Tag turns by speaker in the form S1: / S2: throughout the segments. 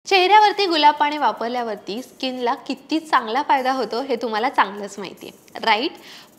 S1: चेहऱ्यावरती गुलाब पाणी वापरल्यावरती स्किनला किती चांगला फायदा होतो हे तुम्हाला चांगलंच माहिती आहे, राईट?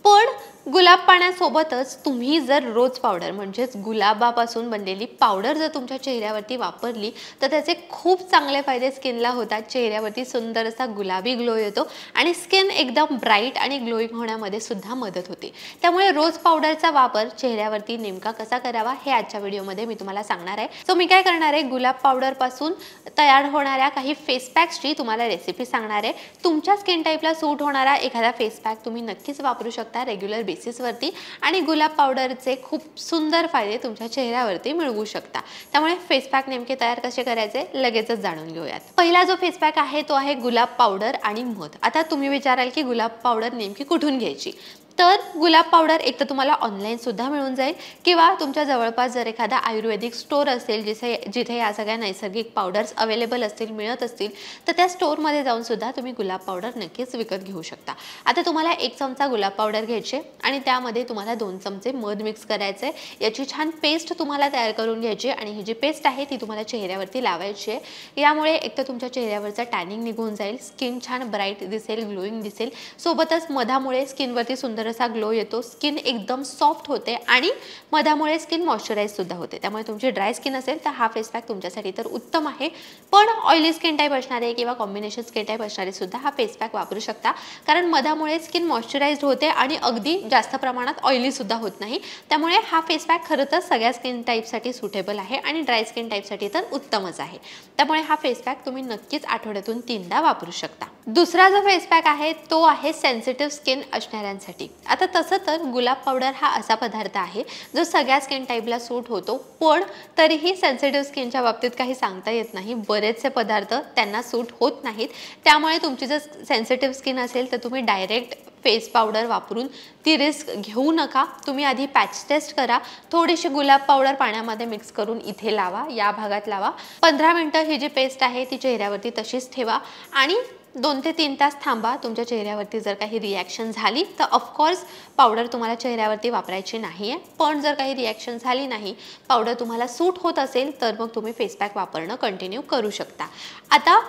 S1: पण गुलाब पाण्यासोबतच तुम्ही जर रोज पावडर म्हणजेच गुलाबापासून बनलेली पावडर जर तुमच्या चेहऱ्यावरती वापरली तर त्याचे खूप चांगले फायदे स्किनला होतात। चेहऱ्यावरती सुंदर असा गुलाबी ग्लो येतो आणि स्किन एकदम ब्राईट आणि ग्लोईंग होण्यामध्ये सुद्धा मदत होते। त्यामुळे रोज पावडरचा वापर चेहऱ्यावरती नेमका कसा करावा हे आजच्या व्हिडिओमध्ये मी तुम्हाला सांगणार आहे। सो मी काय करणार आहे, गुलाब पावडर पासून तयार होणाऱ्या काही फेस पॅक्सची तुम्हाला रेसिपी सांगणार आहे। तुमच्या स्किन टाइपला सूट होणारा एखादा फेस पॅक तुम्ही नक्कीच वापरू शकता रेग्युलर बेसिसवरती आणि गुलाब पावडरचे खूप सुंदर फायदे तुमच्या चेहऱ्यावरती मिळवू शकता। त्यामुळे फेस पॅक नेमके तयार कसे करायचे लगेचच जाणून घेऊयात। पहिला जो फेस पॅक आहे तो आहे गुलाब पावडर आणि मध। आता तुम्ही विचाराल की गुलाब पावडर नेमकी कुठून घ्यायची? तर गुलाब पावडर एक तर तुम्हाला ऑनलाइन सुद्धा मिळून जाईल किंवा तुमच्या जवळपास जर एखादा आयुर्वेदिक स्टोर असेल जिथे या सगळ्या नैसर्गिक पावडर्स अवेलेबल असतील मिळत असतील तर त्या स्टोरमध्ये जाऊन सुद्धा तुम्ही गुलाब पावडर नक्कीच विकत घेऊ शकता। आता तुम्हाला 1 चमचा गुलाब पावडर घ्यायचे आणि त्यामध्ये तुम्हाला 2 चमचे मध मिक्स करायचे। याची छान पेस्ट तुम्हाला तयार करून घ्यायची आणि ही जी पेस्ट आहे ती तुम्हाला चेहऱ्यावरती लावायची आहे। यामुळे एक तर तुमच्या चेहऱ्यावरचा टॅनिंग निघून जाईल, स्किन छान ब्राईट दिसेल, ग्लोईंग दिसेल, सोबतच मधामुळे स्किनवरती सुंदर असा ग्लो येतो, स्किन एकदम सॉफ्ट होते आणि मधामुळे स्किन मॉइश्चराइज सुद्धा होते। त्यामुळे तुमची ड्राय स्किन असेल तर हा फेस पॅक तुमच्यासाठी तर उत्तम आहे। पण ऑइली स्किन टाइप असणारे किंवा कॉम्बिनेशन स्किन टाइप असणारे सुद्धा हा फेस पॅक वापरू शकता, कारण मधामुळे स्किन मॉइश्चराइज्ड होते आणि अगदी जास्त प्रमाणात ऑइली सुद्धा होत नाही। त्यामुळे हा फेस पॅक खरं तर सगळ्या स्किन टाइपसाठी सुटेबल आहे आणि ड्राय स्किन टाइपसाठी तर उत्तमच आहे। त्यामुळे हा फेस पॅक तुम्ही नक्कीच आठवड्यातून 3दा वापरू शकता। दुसरा जो फेस पॅक आहे तो आहे सेन्सिटिव्ह स्किन असणाऱ्यांसाठी। आता तसं तर गुलाब पावडर हा असा पदार्थ आहे जो सगळ्या स्किन टाइपला सूट होतो, पण तरीही सेन्सिटिव्ह स्किनच्या बाबतीत काही सांगता येत नाही। बरेचसे पदार्थ त्यांना सूट होत नाहीत। त्यामुळे तुमची जर सेन्सिटिव्ह स्किन असेल तर तुम्ही डायरेक्ट फेस पावडर वापरून ती रिस्क घेऊ नका। तुम्ही आधी पॅच टेस्ट करा, थोडीशी गुलाब पावडर पाण्यामध्ये मिक्स करून इथे लावा, या भागात लावा, 15 मिनिटं ही जी पेस्ट आहे ती चेहऱ्यावरती तशीच ठेवा आणि 2 ते 3 तास थांबा। तुमच्या चेहऱ्यावरती जर काही रिॲक्शन झाली तर ऑफकोर्स पावडर तुम्हाला चेहऱ्यावरती वापरायची नाही आहे, पण जर काही रिॲक्शन झाली नाही, पावडर तुम्हाला सूट होत असेल तर मग तुम्ही फेस पॅक वापरणं कंटिन्यू करू शकता। आता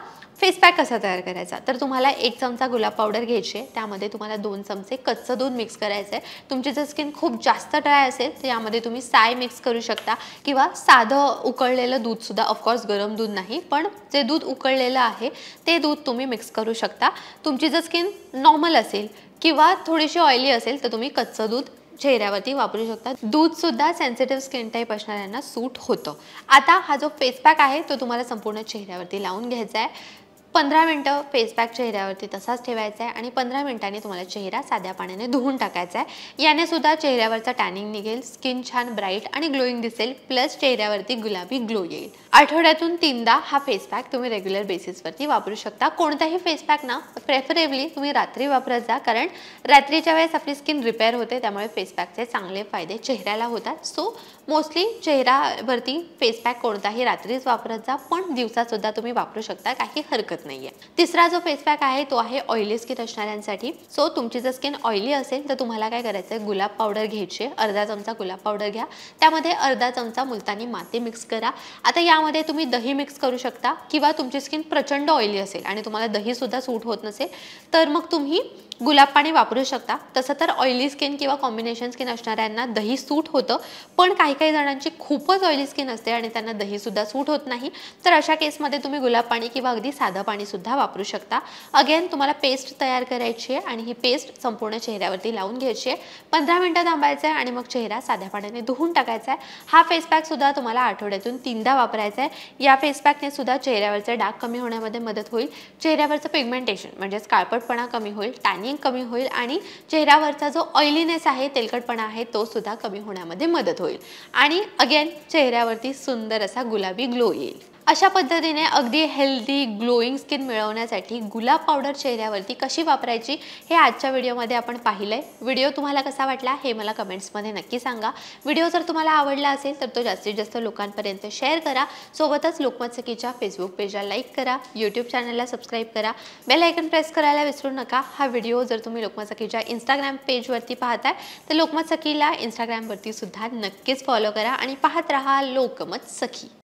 S1: फेस पॅक कसा तयार करायचा, तर तुम्हाला 1 चमचा गुलाब पावडर घ्यायची आहे, त्यामध्ये तुम्हाला 2 चमचे कच्चं दूध मिक्स करायचं आहे। तुमची जर स्किन खूप जास्त ड्राय असेल तर यामध्ये तुम्ही साय मिक्स करू शकता किंवा साधं उकळलेलं दूध सुद्धा, ऑफकोर्स गरम दूध नाही, पण जे दूध उकळलेलं आहे ते दूध तुम्ही मिक्स करू शकता। तुमची जर स्किन नॉर्मल असेल किंवा थोडीशी ऑइली असेल तर तुम्ही कच्चं दूध चेहऱ्यावरती वापरू शकता। दूध सुद्धा सेन्सिटिव्ह स्किन टाइप असणाऱ्यांना सूट होतं। आता हा जो फेस पॅक आहे तो तुम्हाला संपूर्ण चेहऱ्यावरती लावून घ्यायचा आहे। 15 मिनिटं फेस पॅक चेहऱ्यावरती तसाच ठेवायचा आहे आणि 15 मिनिटांनी तुम्हाला चेहरा साध्या पाण्याने धुवून टाकायचा आहे। याने सुद्धा चेहऱ्यावरचा टॅनिंग निघेल, स्किन छान ब्राईट आणि ग्लोईंग दिसेल, प्लस चेहऱ्यावरती गुलाबी ग्लो येईल। आठवड्यातून 3दा हा फेस पॅक तुम्ही रेग्युलर बेसिसवरती वापरू शकता। कोणताही फेस पॅक ना प्रेफरेबली तुम्ही रात्री वापरत जा, कारण रात्रीच्या वेळेस आपली स्किन रिपेअर होते, त्यामुळे फेस पॅकचे चांगले फायदे चेहऱ्याला होतात। सो मोस्टली चेहऱ्यावरती फेस पॅक कोणताही रात्रीच वापरत जा, पण दिवसात सुद्धा तुम्ही वापरू शकता, काही हरकत नाहीये। तिसरा जो फेस पॅक आहे तो आहे ऑइली स्किन असणाऱ्यांसाठी। सो तुमची जर स्किन ऑइली असेल तर तुम्हाला काय करायचं आहे, गुलाब पावडर घ्यायची, अर्धा चमचा गुलाब पावडर घ्या, त्यामध्ये अर्धा चमचा मुलतानी माती मिक्स करा। आता यामध्ये तुम्ही दही मिक्स करू शकता किंवा तुमची स्किन प्रचंड ऑइली असेल आणि तुम्हाला दही सुद्धा सूट होत नसेल तर मग तुम्ही गुलाब पाणी वापरू शकता। तसं तर ऑइली स्किन किंवा कॉम्बिनेशन स्किन असणाऱ्यांना दही सूट होतं, पण काही जणांची खूपच ऑइली स्किन असते आणि त्यांना दही सुद्धा सूट होत नाही, तर अशा केसमध्ये तुम्ही गुलाब पाणी किंवा अगदी साधं पाणी सुद्धा वापरू शकता। अगेन तुम्हाला पेस्ट तयार करायची आहे आणि ही पेस्ट संपूर्ण चेहऱ्यावरती लावून घ्यायची आहे। 15 मिनिटं थांबायचं आहे आणि मग चेहरा साध्या पाण्याने धुवून टाकायचा आहे। हा फेस पॅक सुद्धा तुम्हाला आठवड्यातून 3दा वापरायचा आहे। या फेस पॅकने सुद्धा चेहऱ्यावरचे डाग कमी होण्यामध्ये मदत होईल, चेहऱ्यावरचं पिगमेंटेशन म्हणजे काळपटपणा कमी होईल, टॅनिंग कमी होईल आणि चेहऱ्यावरचा जो ऑइलीनेस आहे, तेलकटपणा आहे, तो सुद्धा कमी होण्यामध्ये मदत होईल आणि अगेन चेहऱ्यावरती सुंदर असा गुलाबी ग्लो येईल। अशा पद्धतीने अगदी हेल्दी ग्लोईंग स्किन मिळवण्यासाठी गुलाब पावडर चेहऱ्यावरती कशी वापरायची हे आजच्या व्हिडिओमध्ये आपण पाहिलंय। व्हिडिओ तुम्हाला कसा वाटला हे मला कमेंट्समध्ये नक्की सांगा। व्हिडिओ जर तुम्हाला आवडला असेल तर तो जास्तीत जास्त लोकांपर्यंत शेअर करा, सोबतच लोकमत सखीच्या फेसबुक पेजला लाईक करा, यूट्यूब चॅनलला सबस्क्राईब करा, बेल आयकॉन प्रेस करायला विसरू नका। हा व्हिडिओ जर तुम्ही लोकमत सखीच्या इंस्टाग्राम पेजवरती पाहताय तर लोकमत सखीला इंस्टाग्रामवरती सुद्धा नक्कीच फॉलो करा आणि पाहत रहा लोकमत सखी।